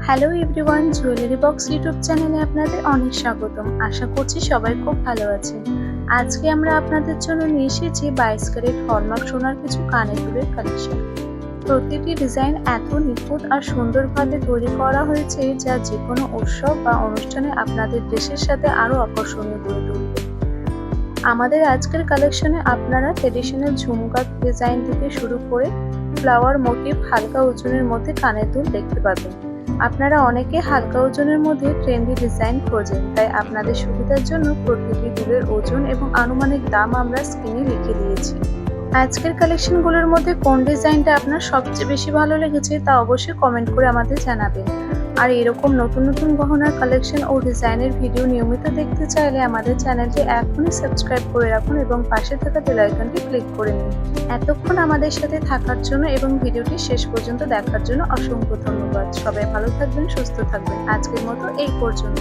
Hello everyone, jewellery box YouTube চ্যানেলে আপনাদের অনেক স্বাগতম। আশা করছি সবাই খুব ভালো আছেন। আজকে আমরা আপনাদের জন্য নিয়ে এসেছি 22 ক্যারেট হলমার্ক সোনার কিছু কানের দুলের কালেকশন। প্রতিটি ডিজাইন এত নিখুঁত আর সুন্দরভাবে তৈরি করা হয়েছে যা যে কোনো উৎসব বা অনুষ্ঠানে আপনাদের ড্রেসের সাথে আরও আকর্ষণীয় করে তুলবে। আমাদের আজকের কালেকশনে আপনারা ট্রেডিশনাল ঝুমকা ডিজাইন থেকে শুরু করে ফ্লাওয়ার মোটিভ হালকা ওজনের মধ্যে কানের দুল দেখতে পাবেন। আপনারা অনেকে হালকা ওজনের মধ্যে ট্রেন্ডি ডিজাইন খোঁজেন, তাই আপনাদের সুবিধার জন্য প্রতিটি দুলের ওজন এবং আনুমানিক দাম আমরা স্ক্রিনে লিখে দিয়েছি। আজকের কালেকশনগুলোর মধ্যে কোন ডিজাইনটা আপনার সবচেয়ে বেশি ভালো লেগেছে তা অবশ্যই কমেন্ট করে আমাদের জানাবেন। আর এরকম নতুন নতুন গহনার কালেকশন ও ডিজাইনের ভিডিও নিয়মিত দেখতে চাইলে আমাদের চ্যানেলটি এখনই সাবস্ক্রাইব করে রাখুন এবং পাশে থাকা বেল আইকনটি ক্লিক করে নিন। এতক্ষণ আমাদের সাথে থাকার জন্য এবং ভিডিওটি শেষ পর্যন্ত দেখার জন্য অসংখ্য ধন্যবাদ। সবাই ভালো থাকবেন, সুস্থ থাকবেন। আজকের মতো এই পর্যন্ত।